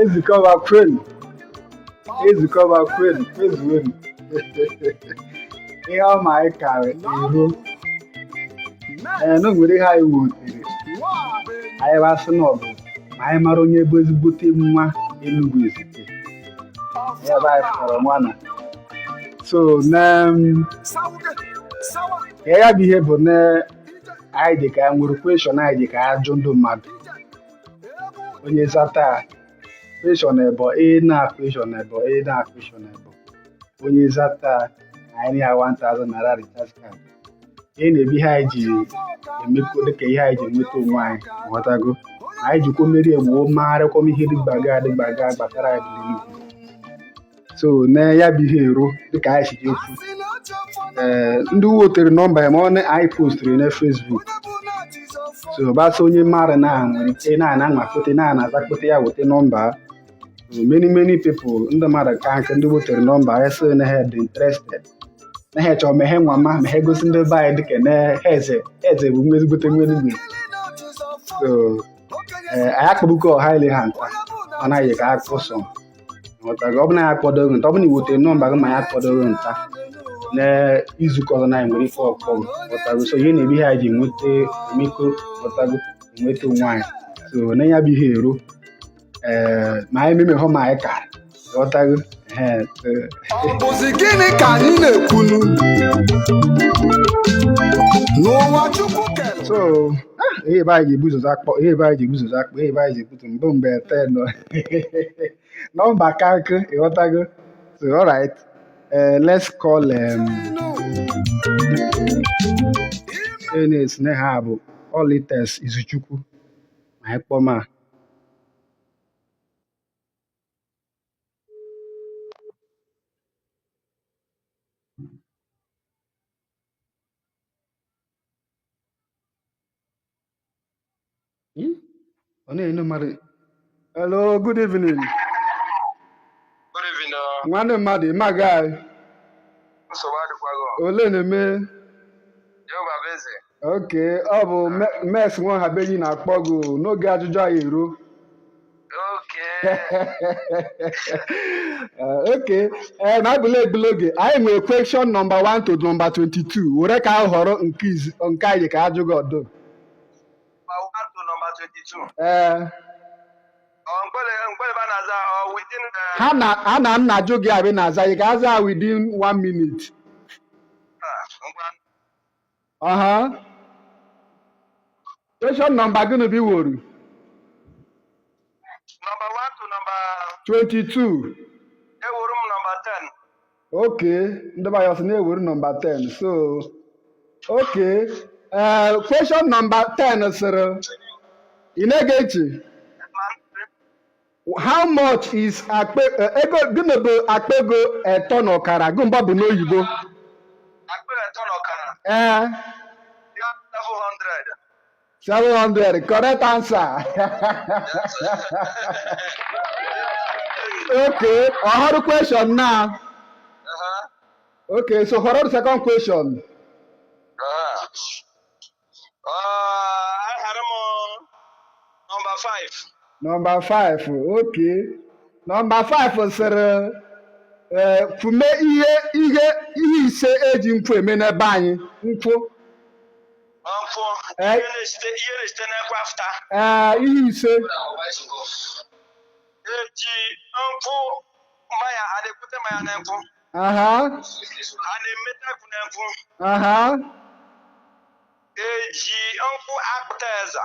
Ezigbo kweli. Ezigbo kweli. Ezuweni. Ihe ọma anyị kara ihu. No nwere ihe anyị wutere. Anyị basị n'ọgụ ma anyị mara onye bụ ezigbote nwa Enugu-ezike. Ebe anyị fọrọ nwana. So ya bụ ihe bụ na anyị dị ka nwere kweshọn anyị dị ka ajụ ndị mmadụ. Onye zata kweshọn ebo na kweshọn ebo na kweshọn ebo. Onye zata anyị ya 1000 naira recharge card. Na-ebi ihe anyị ji emekọ dịka ihe anyị ji nweta onwe anyị ghọtago. Anyị jikwa mmeri egbuo marịkwa ihe dịgbaga gbasara anyị dị n'Enugu. So na ya bụ ihe ero dịka anyị si ekwu. Ndị wotere nọmba ya ma ọ anyị postiri na Facebook. So basa onye mmadụ na nwere ike na-anakpọte na-azakpọte ya weta nọmba. Many people ndị mmadụ ka nke ndị wotere nọmba ya sị na ha dị interested. Na ha chọrọ mehe nwa ma ha gosi ndị be anyị dịka na eze bụ nwa ezigbote nwa Enugu. So anyị akpọbugo ọha ile ha nta ọ naghị ka akpọsọ ọ bụ na ya akpọdoghị nta ọ bụ na iwotere nọmba gị ma ya akpọdoghị nta na izukọ ọzọ na nwere ife ọkpọgụ ghọtago. So ihe na-ebi ihe anyị ji nweta emiko ghọtago nweta onwe anyị. So na ya bụ ihe ero ma anyị memehọ ma anyị kara ghọtago. Ọ bụzi gịnị ka anyị na-ekwunu n'ụwa Chukwu kere? So ihe ebe anyị ji ebuzozo akpọ ihe ebe anyị ji ebutu mbụ mgbe 10 nọmba ka nkụ ịghọtago. So alright, let's call Enes na ha bụ Olites Izuchukwu ma anyị kpọọ ma Hello, good evening. Good evening. Nwanne mmadụ magai. Ole na-eme? Okay, ọ bụ mes nwa ha benyi na-akpọ gị n'oge ajụjụ anyị ero. Okay, na ebule oge anyị nwere question number 1 to number 22 were ka a họrọ nke anyị ka ajụ gị ọdụ. Ha na nna jụ gị abịa na-aza ị ga-aza within 1 minute. Question number gịnị bụ iworu? Number 1 to number 22. Eworu m number 10. Okay, ndị be anyị na-eworu number 10. So, okay. Question number 10 sịrị ị na-ege echi? How much is ego gịnị bụ akpa ego eto na ọkara gụ mba bụ n'oyibo? Akpa eto na ọkara? 700, correct answer. Okay, another question now. Okay, so what are the second question? I had number 5. Number 5, okay. Number 5 sir. Fume ihe ise eji mfu eme n'ebe anyị mfu. Ihe na-esite n'ekwe afta. Ihe ise. Eji mfu mmanya adịkwute mmanya na mfu. A na-emeta ekwu na mfu. Eji mfu akpụta eza.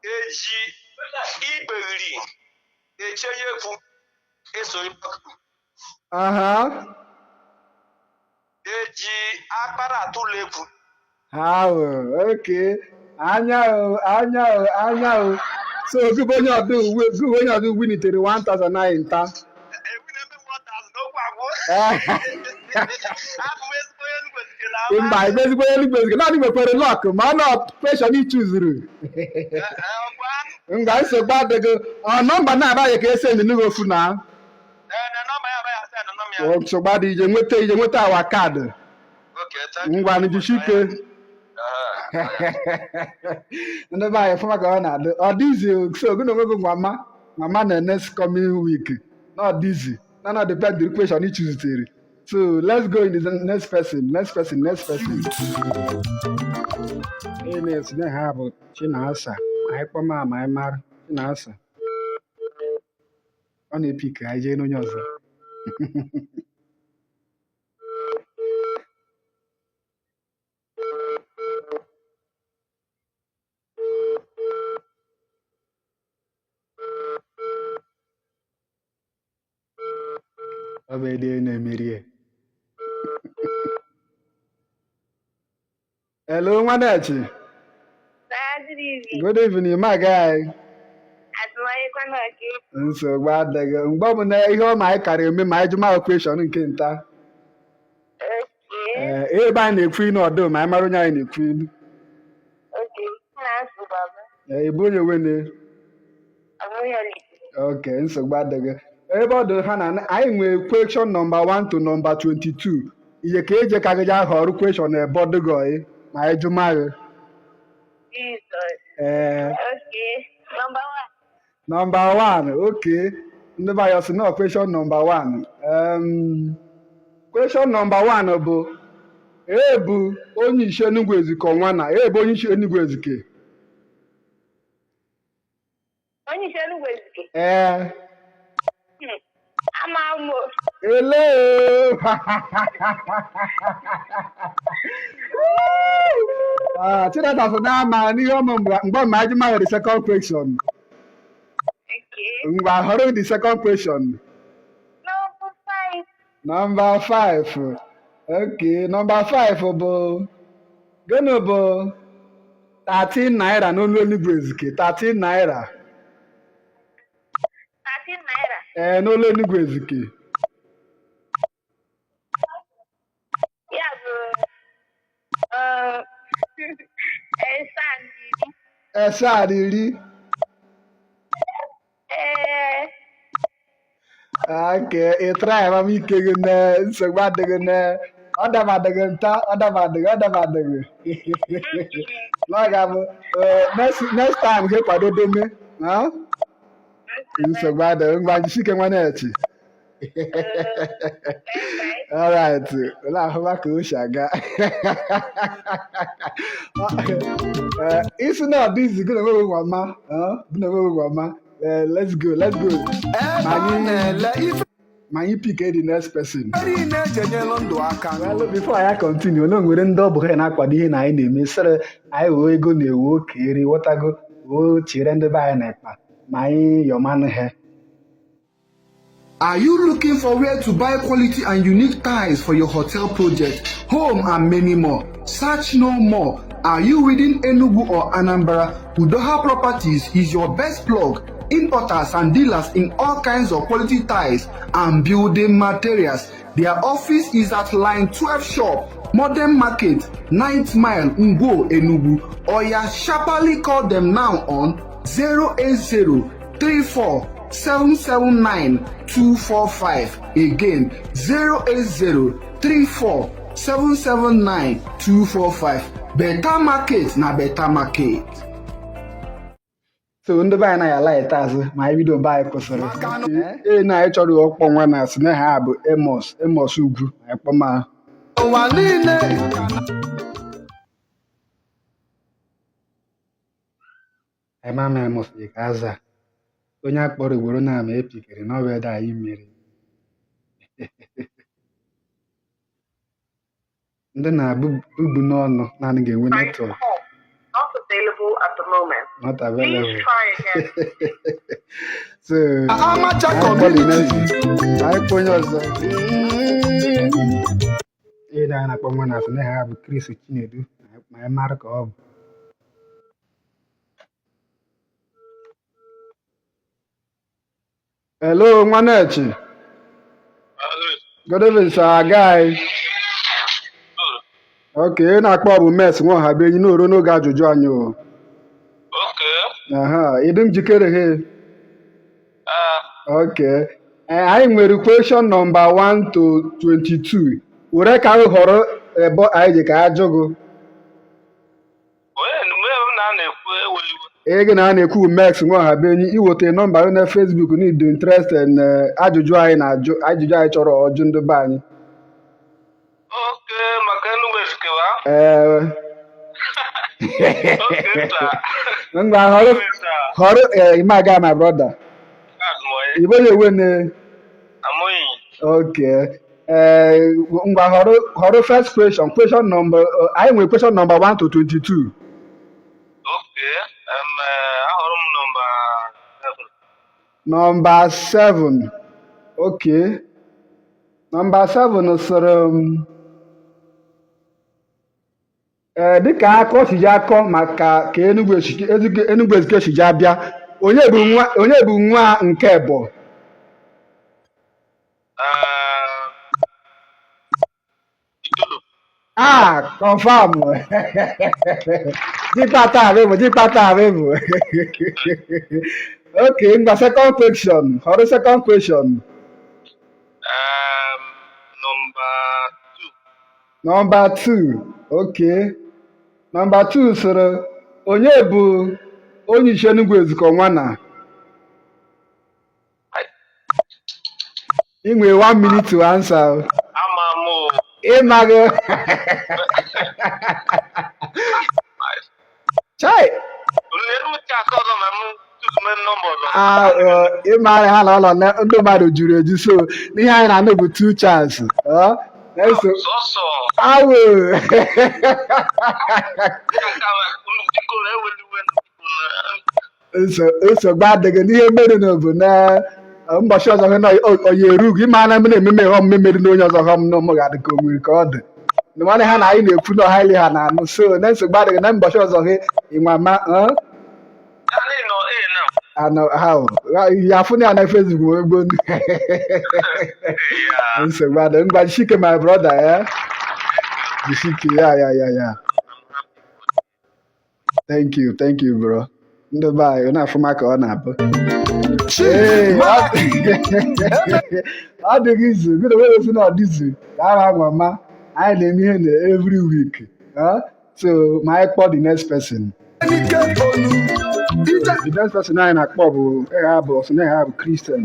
Eji ikperiri echenye ekwu eso ịkpọkụ. Eji akpara atụlụ ekwu. Okay. Anya. So gụbụ onye ọdụ winitere 1000 nta. Mba, ezigbo Enugu-ezike naanị nwekwara lọk ma ọ nọ kweshọn ị chuzuru. Ngwa nsogbu adịghị nọmba na-abaghị ka esi ndị n'oge ofu na nsogbu adịghị ije nweta awa kaadị. Okay, thank you. Ngwa nijishike. Ndị be anyị fụma ka ọ na-adị. Ọ dịzi so gị na onwe gị mama na next coming week. Not dizzy. No, depend the question you choose to. So let's go in the next person. Next person. Next na ha bụ Chinasa. Anyị kpọma ma anyị mara Chinasa. Ọ na-epi ka anyị jee n'onye ọzọ. Ọ bụ ede na-emeri. Hello, Nwanechi. Good evening, my guy. Nsogbu adịghị. Mgbe ọ bụ na ihe ọ ma anyị kara eme ma anyị jụma equation nke nta. Ebe anyị na-ekwu inu ọdụ ma anyị mara onye anyị na-ekwu inu. Ị bụ onye wene? Okay, nsogbu adịghị. Ebe ọ dị ha na anyị nwere question number 1 to number 22. Ihe ka eje ka gị ahọrọ question ebe ọ dịgọ ma anyị jụma gị. Number 1, okay. Ndị be anyị sị na question number 1. Question number 1 bụ ebu onye isi Enugu-ezike ọnwa na ebu onye isi Enugu-ezike. Onye isi Enugu-ezike? Amamo. Hello. Chinata for now, man. You the second question. Okay. We are hearing the second question. Number 5. Okay, number 5 bụ gịnị bụ 13 naira n'olu Enugu-ezike. 13 naira. 13 naira. N'olu Enugu-ezike. Ya bụ Esadiri. Okay, ị try ma m ike gị na nsogbu adịghị na ọ dabadịghị nta ọ dabadịghị. N'oge bụ next time gị kwado dome. Nsogbu adịghị ngwa jisike Nwanechi. All right. Ụlọ ahụma ka o si aga. Isi na ọdịzi gị na enweghị gwama. Let's go. Ma anyị pick the next person. Well, before I continue, no nwere ndị ọ bụ ha na-akwado ihe na anyị na-eme sịrị anyị wee ego na-ewu oke eri ghọtago o chere ndị be anyị na-ekpa ma anyị yọmanụ ha. Are you looking for where to buy quality and unique tiles for your hotel project, home and many more? Search no more. Are you within Enugu or Anambra? Udoha Properties is your best plug. Importers and dealers in all kinds of quality tiles and building materials. Their office is at line 12 shop, Modern Market, 9th Mile, Ngo, Enugu. Or you sharply call them now on 08034-779-245. Again, 08034-779-245. Better market na better market. So ndị be anyị na ya light azụ ma anyị bido be anyị kwụsịrị. Na anyị chọrọ ọkpọ nwa na asị na ha bụ Amos Ugwu anyị kpọma. Ụwa niile. Mama Amos dị ka aza. Onye akpọrọ ugboro na ama epikere n'ọbụ ede anyị mmiri. Ndị na-abụbu n'ọnụ naanị ga-enwe netwọk. Not available at the moment. Not available. Please try again. So, Amacha community. anyị kpọ onye ọzọ. Ihe dị anyị na-akpọ nwa na-asị na ha bụ Chris Chinedu ma anyị mara ka ọ bụ. Hello, Nwanechi. Good evening, sir. Guy. Okay, na-akpọ ọ bụ Mes nwa ọha bụ enyi n'oro n'oge ajụjụ anyị o. Ị dị njikere he? Okay. Anyị nwere question number 1 to 22. Were ka anyị họrọ ebe anyị ji ka ajụgụ ego na a na-ekwu Max Nwahabenyi iweta nọmba gị na Facebook na ịdị interested na ajụjụ anyị na-ajụ ajụjụ anyị chọrọ ọjụ ndị be anyị. Ngwa họrọ Imaga my brother. Igbo na-ewe ne. Okay. Ngwa họrọ first question. Question number anyị nwere question number 1 to 22. Okay. Number 7. Okay. Number 7 sọrọ dịka akọ si ji akọ maka ka Enugu-ezike si ji abịa onye bụ nwa nke Ebo? Confirm. Jipata Abebu. Okay, the second question. How the second question? Number 2. Okay. Number 2 sir. Onye bụ onye isi Enugu-ezike nwana? You have 1 minute to answer. Imago. Chai. Ịmara ha na ụlọ ndị mmadụ juru eju so n'ihe anyị na-anụ bụ 2 chance. Nsogbu adịghị n'ihe mere n'obodo na mbọchị ọzọ ha na oyi erughị ịma na na-ememe ihe ọmụme mere na onye ọzọ ha m na ụmụ ga-adị ka o nwere ka ọ dị nwanne ha na anyị na-ekwu na ọha ili ha na-anụ so na nsogbu adịghị na mbọchị ọzọ ha ịnwa ma ya afụ na ya na Facebook wee gboo nsogbu adịghị ngwa jishike my brother ya jishike ya thank you bro ndị be anyị na-afụ maka ọ na-abụ ọ dịghị izu gị na esi na ọdịzu ka a na-anwa ma anyị na-eme ihe na every week so ma anyị kpọọ the next person anyị na-akpọ bụ ha bụ Christian.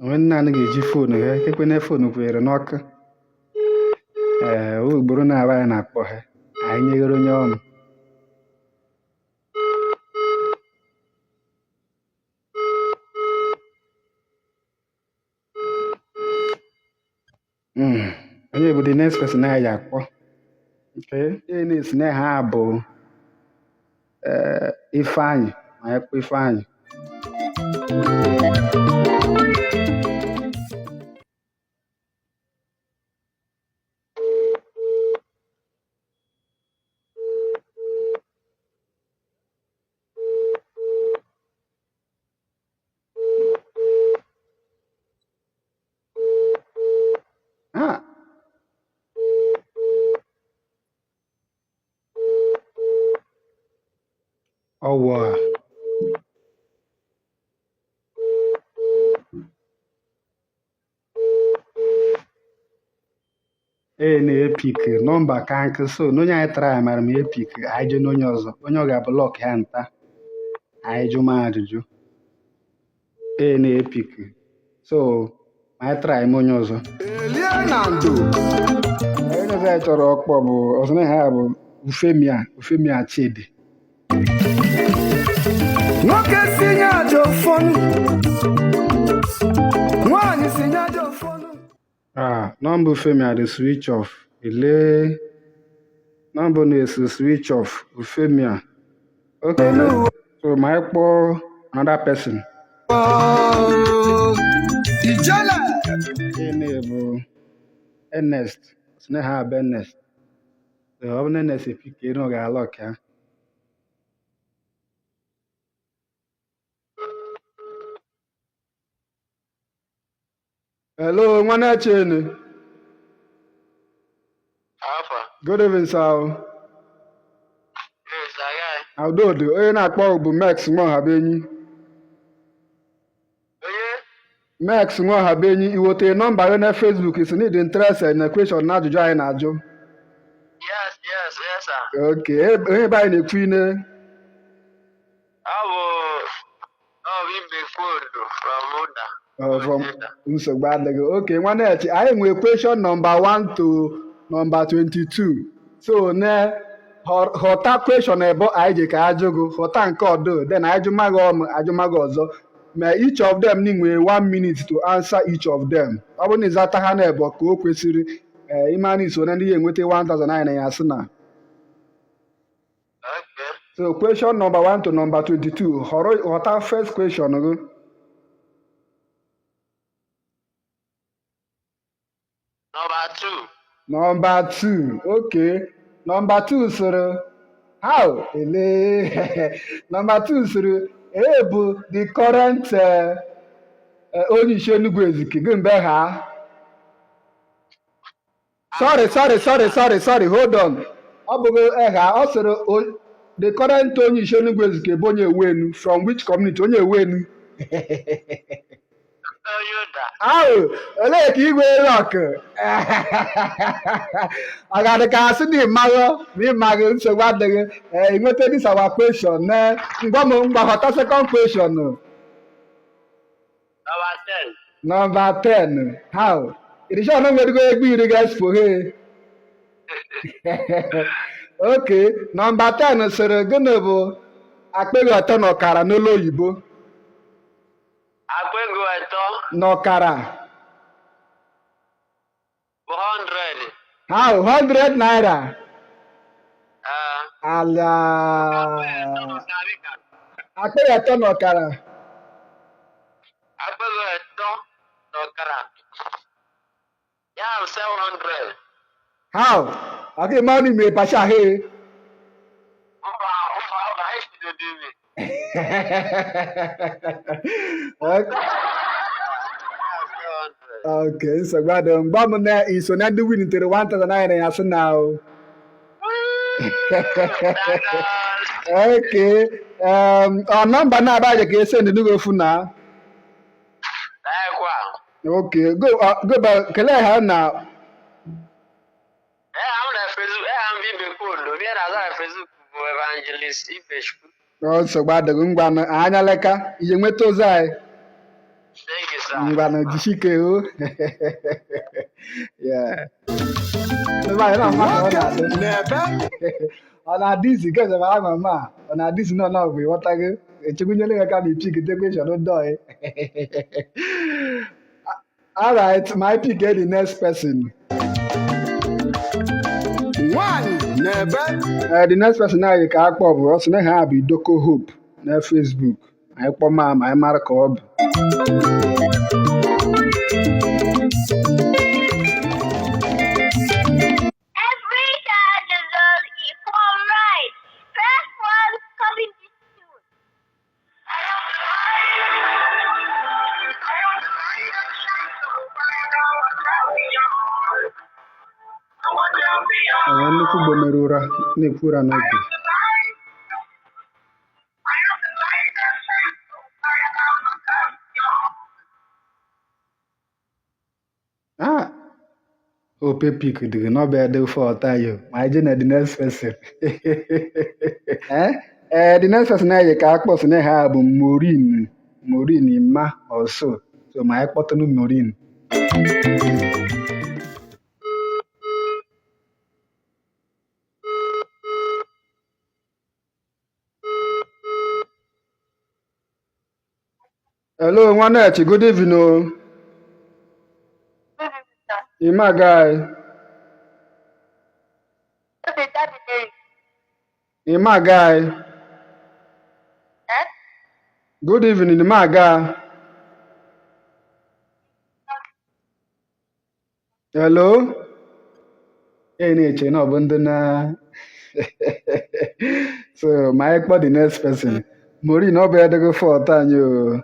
Onwe nna anyị ga-eji foonu ha ekwena foonu kwere n'ọkụ ugboro na-aba anyị na-akpọ ha anyị nyeghere onye ọnụ onye bụ the next person anyị akpọ ihe na-esi na ha bụ Ifeanyị ma ya kpọ Ifeanyị ọwụwa na-epik nọmba ka nkụ so n'onye anyị tara mara m epik anyị jụ n'onye ọzọ onye ọ ga-abụlọk ya nta anyị jụ ma ajụjụ na-epik so anyị tara ime onye ọzọ onye ọzọ anyị chọrọ ọkpọ bụ ọzọ na ha bụ Ufemia Chidi nwoke si nye aja ụfọdụ nwaanyị si nye aja ụfọdụ nọmba Ufemia dị switch off ile nọmba na-esi switch off Ufemia okay so ma anyị kpọọ another person ijele ene bụ Ernest sine ha bụ Ernest ọ bụ na Ernest epike na ọ ga-alọk ya Hello, nwanne Chene. Alpha. Good evening, sir. Yes, I Udodo, onye na-akpọ bụ Max Nwahabenyi. Onye? Max Nwahabenyi, i wetere nọmba gị na Facebook is need interested na question na ajụjụ anyị na-ajụ. Yes, sir. Okay, onye be anyị na-ekwu ine. I'll be before from Muda. From nsogbu adịghị. Okay, nwanne echi, anyị nwere question number 1 to number 22. So, ghọta question ebo anyị ji ka ajụ gị, ghọta nke ọdụ, then ajụmaghị ọzọ. Ma each of them nwere 1 minute to answer each of them. Ọ bụrụ na ịzata ha na ebo ka o kwesịrị ịmana iso na ndị ya enweta 1,000 na ya sị na. Okay. So question number 1 to number 22. Ghọta first question gị. Number 2. Number 2. Okay. Number 2 sịrị how? Number 2 sịrị bụ the current onye isi Enugu-ezike gị mgbe ha. Sorry, hold on. Ọ bụghị ha, ọ sịrị the current onye isi Enugu-ezike bụ onye Ewenu. From which community? Onye Ewenu. Olee ka igwe rock ọ ga-adị ka asị na ịmaghị ma ịmaghị nsogbu adịghị ịnweta this our question mgbahọta second question. Number 10. How? Irisha ọnụ nwere egwu iri ga-espo he. Okay, number 10 sịrị gịnị bụ akpịghị ọtọ n'ọkara n'olu oyibo? Akpịghị ọtọ n'ọkara. 100. How? 100 naira. Ala. Akpịghị ọtọ n'ọkara. Akpịghị ọtọ n'ọkara. Ya 700. How? Okay, money me pasha he. Okay, so gbado mgbam na iso na ndị win tere 1,000 ya sị na o. Okay, number na abaje ka ese ndị go fu na. Okay, go ba kele ha na. Evangelist Ifechukwu. So gbado ngwa na anya leka ihe nweta ozi anyị. Thank you, sir. Ngwa na jishike o. Yeah. Ọ na-adị isi geze ma agwa ma ọ na-adị isi nọ n'ọgwụ ịghọta gị echekwunyere ya ka na ipik question dọị. All right, my pick the next person. The next person anyị ka akpọ bụ ọ sị na ha bụ Idoko Hope na Facebook. Anyị kpọ ma anyị mara ka ọ bụ. Every child deserves equal rights. First one coming this soon. Nnukwu ugbo mere ụra na-ekwu ụra n'oge. Ope pick dị not bad for tayo. My na the next person. The next person anyị ka akpọ sị na ha bụ Maureen Imma also. So ma anyị kpọtụnụ Maureen. Hello, Nwanechi, good evening. Imma guy. Imma guy. Good evening, Imma guy. Hello? Na-eche na ọ bụ ndị na so ma anyị kpọ the next person. Maureen ọ bụ edego fọt anyị o.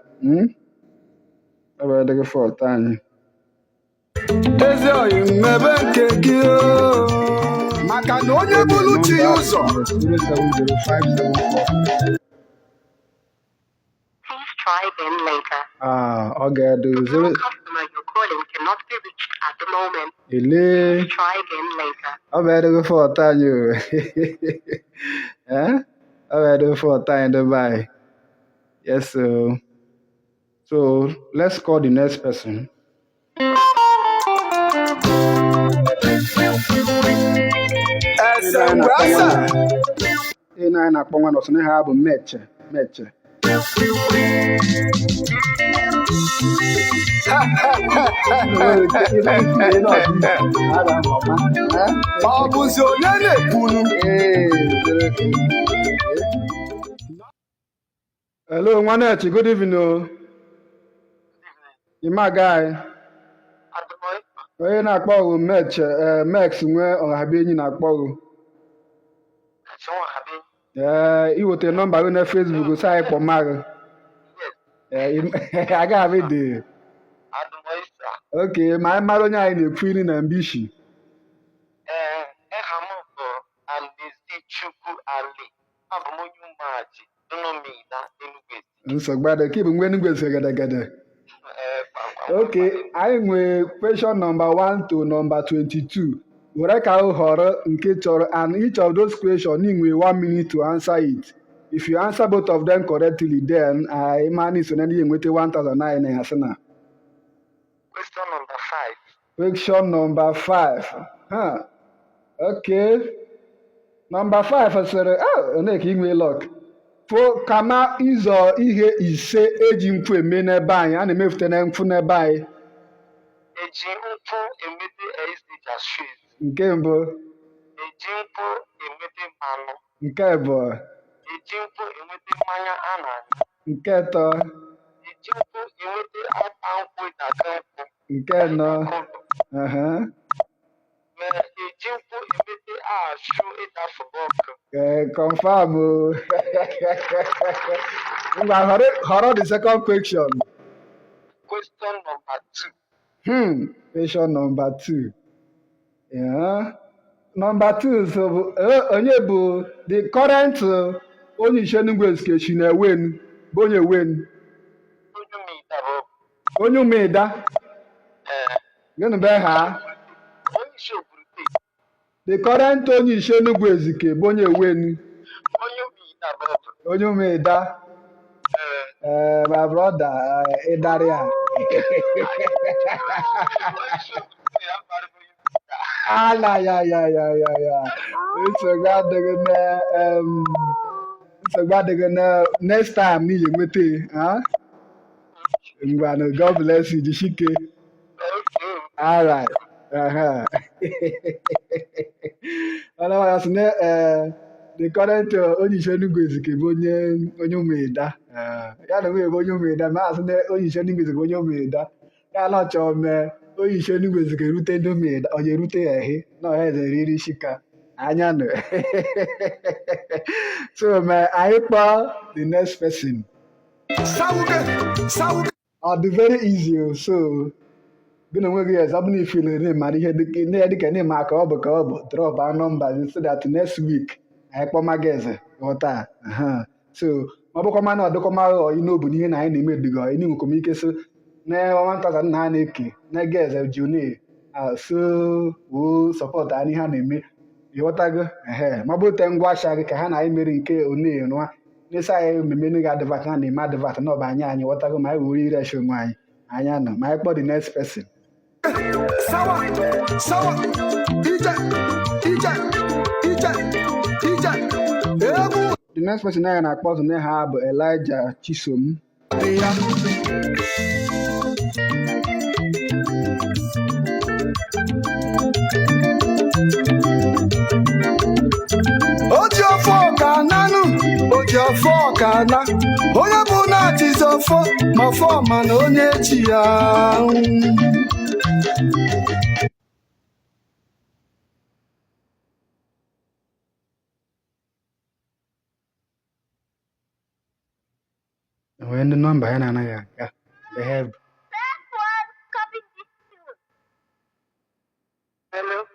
Ọ bụ edego fọt anyị. ezi oyi mmebe nke gị maka na onye bụrụ chi ya ụzọ 0705744. Please try again later. Ọ ga-edu The customer you're calling cannot be reached at the moment. ele Please try again later. ọ bụ edogo fọt anyị ọ bụ edogo fọt anyị Dubai. Yes, so let's call the next person. ese ngwasa Ị na-akpọ nwa nọsụ na ha bụ meche. ọ bụzi onye na-ekwuru Hello, Nwanechi, good evening. Ima guy. Onye na-akpọ ọgụ Mex nwe ọhabenyi na-akpọ ọgụ. Iweta nọmba gị na Facebook sa anyị kpọma gị. Aga abị dị. Okay, ma anyị mara onye anyị na-ekwu iri na Mbishi. Nsogbu ka ịbụ nwa Enugu-ezike gada. Okay, anyị nwere question number 1 to number 22. Were ka ahụ họrọ nke chọrọ, and each of those questions ị nwere 1 minute to answer it. If you answer both of them correctly, then I manage to enweta 1,009 na yasị na. Question number 5. Question number 5. Okay. Number 5 sịrị, onye ka ị nwee luck. Kama ịzọ ihe ise eji nkwụ eme n'ebe anyị, a na-emefute na nkwụ n'ebe anyị. Eji nkwụ emete Ezigbo street. Nke mbụ. Eji nkwụ emete mmanụ. Nke abụọ. Eji nkwụ emete mmanya a na-aṅụ. Nke atọ. Eji nkwụ emete akpa nkwụ ịdaka nkwụ. Nke anọ. Eji nkwụ emete asụ ịdafu ọkụ. Confirm. Họrọ the second question. Question number 2. Question number 2. Number 2 so onye bụ the current onye isi Enugu-ezike si na-ewen bụ onye wen. Onye Umeda. Gịnị bụ ha? Onye isi Oburute. The current onye isi Enugu-ezike bụ onye wen. Onye Umeda. My brother, Idaria. Ya. Nsogbu adịghị na next time n'ihi nweta. God bless you, Jishike. All right. The current onye isi Enugu-ezike bụ onye Umeda. Ya na nwere onye Umeda, ma asị na onye isi Enugu-ezike bụ onye Umeda. Ya na ọchọ mee onye isi Enugu-ezike rute ndị Umeda, onye rute ya ehe na ọha eze riri shika anya nụ. So anyị kpọọ the next person. Ọ dị very easy. So gị na onwe gị ọzọ bụ na ifili na-emara ihe dịka na-eme ka ọ bụ drop our numbers so that next week anyị kpọma gị eze ghọta. So ma ọ bụkwa mana ọdịkọma ọyị n'obu n'ihe na anyị na-eme edigo ọyị n'inwekọ m ike so na 1,000 na ha na-eke na ege eze june so woo sọpọtụ anyị ha na-eme ịghọtago. Ma bụte ngwa asha gị ka ha na anyị mere nke one nwa n'isi anyị mmemme ga adịvat ha na-eme adịvat na ọba anyị ghọtago ma anyị were ire echi onwe anyị anya nọ ma anyị kpọọ the next person. Sawa, The next person anyị na-akpọ ọzọ na ha bụ Elijah Chisom. Oji ọfọ ka nanụ, oji ọfọ ka na, onye bụ na-achịzi ọfọ ma ọfọ ma na onye echi ya. When the number anaghị aga, they have. First one, copy this tune.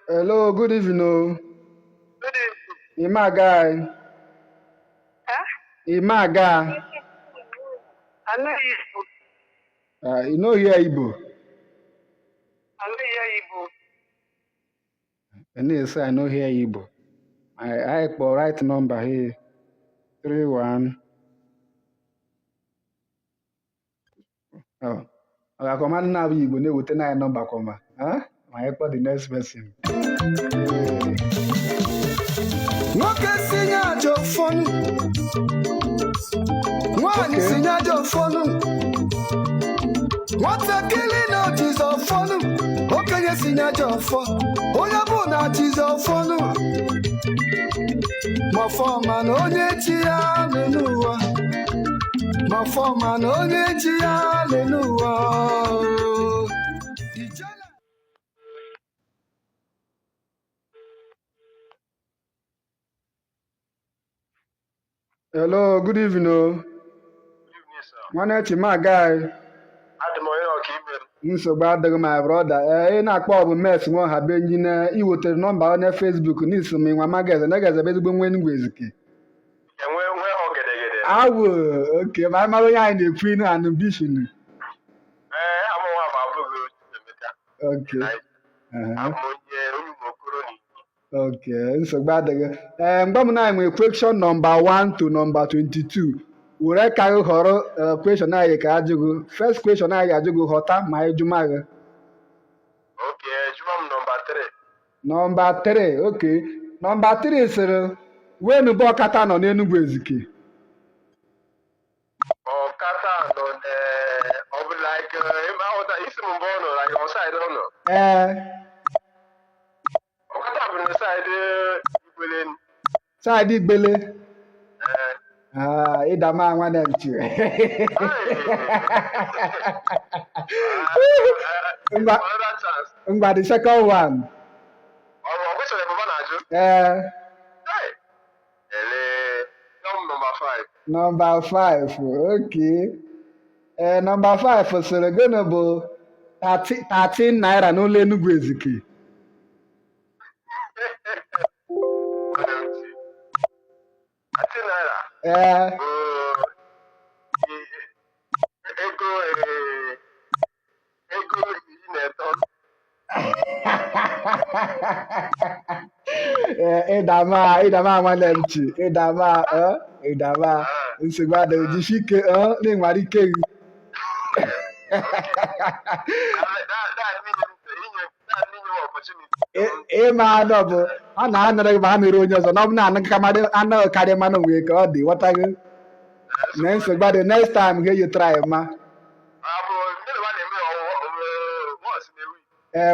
Hello, good evening. Good evening. Imaga. Huh? Imaga. I know you. You know here Igbo. I know you. And they say I know here Igbo. I for right number here. 31. Oh. I command now Igbo ne wote na number koma. Huh? I for the next person. nwoke si nye ajọ fọnụ nwaanyị si nye ajọ fọnụ nwatakịrị na jizo fọnụ okenye si nye ajọ fọ onye bụ na jizo fọnụ ma fọma na onye chi ya nọ n'ụwa ma fọma na onye chi ya nọ n'ụwa. Hello, good evening. Good evening, sir. Nwanne Chimaga. Adị m onye ọka ime. Nsogbu adịghị my brother. Ị na-akpọ ọbụ mes nwa ha be enyi na iwetere nọmba onye Facebook n'isi m nwa magazin na gaza ezigbo nwa Enugu-ezike. Enwe ogedegede. Awụ oke ma mara onye anyị na-ekwu inu anụbishinu. Amụ nwa ma abụghị Emeka. Okay. Amụ onye Okoro ni. Okay, nsogbu adịghị. Mgbe m na nwere question number 1 to number 22. Were ka gị họrọ question anyị ka ajụgụ. First question anyị ajụgụ ghọta ma ejuma gị. Okay, jụọ m number 3. Number 3, okay. Number 3 sịrị wenu bụ ọkata nọ n'Enugu-ezike. Ọkata nọ ọ bụ like ebe ahụta isi m mbụ ọnụ like on side ọnụ. Ọkata bụ na side Igbele. Side Igbele. Ịdama nwanne m chi. Ngwa the second one. Number 5, okay. Number 5 sịrị gịnị bụ 13 naira n'ụlọ Enugu-ezike. Ịdama nwanne m chi. Ịdama nsogbu adịghị jisi ike na-enwere ike gị. Ịma anọ bụ ọ na-anọrọ gị ma ha mere onye ọzọ na ọ bụ na anaghị karịa mmanụ nwere ka ọ dị ghọta gị na nsogbu adịghị next time ga-eyi try ma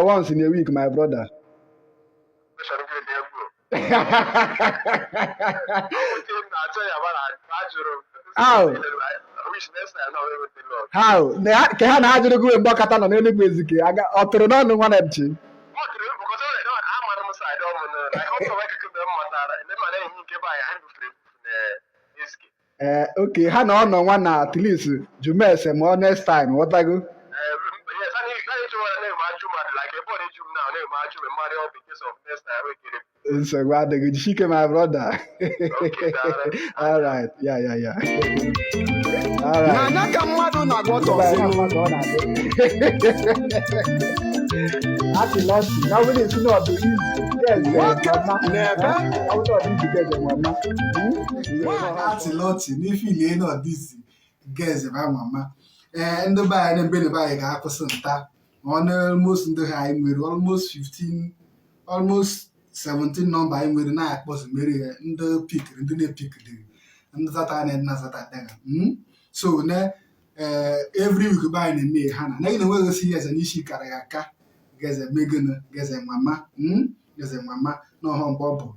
once in a week my brother. How ka ha na-ajụrụ gị mgbe ọkata nọ n'Enugu-ezike ọ tụrụ n'ọnụ nwanne m chi. Okay, ha na ọ nọ nwa na at least jumese ma ọ next time ghọtago. Nsogbu adịghị jisike my brother. All right, yeah. All right. N'anya ka mmadụ na-agwọ Atịlọtị, na ọ bụrụ esi na ọ dị izu. Atịlọtị n'ife ile na ọdịzi geze ba mama. Ndị be anyị mbe be anyị ga-akwụsị nta. Almost ndị ha anyị nwere almost 17 nọmba anyị nwere na-akpọzi mere ndị pikiri ndị na-epikiri ndị zata na-azata daga. So na every week be anyị na-eme ha na enweghị si eze n'isi kara ya aka geze megana geze mama n'ọhọ mgbe ọ bụ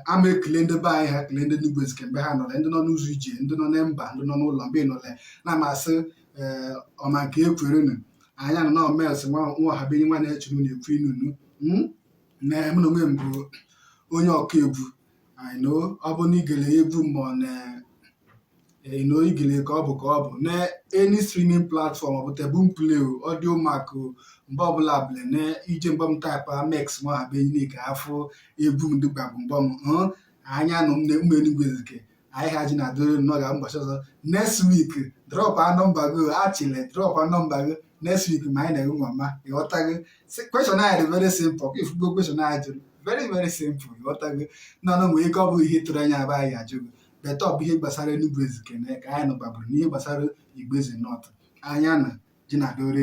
ama ekele ndị be anyị ha kele ndị Enugu-ezike mgbe ha nọrọ ndị nọ n'ụzọ ije ndị nọ na mba ndị nọ n'ụlọ mgbe nọle na-amasị ọma nke ekwerenu anya nọ n'ọmels nwa ha benye nwa na-echuru na-ekwu inunu na mụ na onwe m bụ onye ọka egwu ọ bụ na igele egwu ma igile ka ọ bụ na any streaming platform ọ bụ tebụl play audio mark mgbe ọbụla bụle na ije mgbam taipa mex ma ha be ka afọ egwu m dịgbagbu mgbam anya nụ m na ụmụ Enugu-ezike anyị ha ji na adịrị nnọọ ga ụbọchị ọzọ next week drop a nọmba go achịle drop a nọmba go next week ma anyị na-enwe mama ịghọtago question anyị dị very simple ifugbo question anyị jụrụ very very simple ịghọtago nọ nwere ike ọ bụ ihe tụrụ anya aba anyị ajụgo beta ọ bụ ihe gbasara Enugu-ezike na ka anyị nụbabụrụ n'ihe gbasara Igbo Eze North anya na ji na adịrị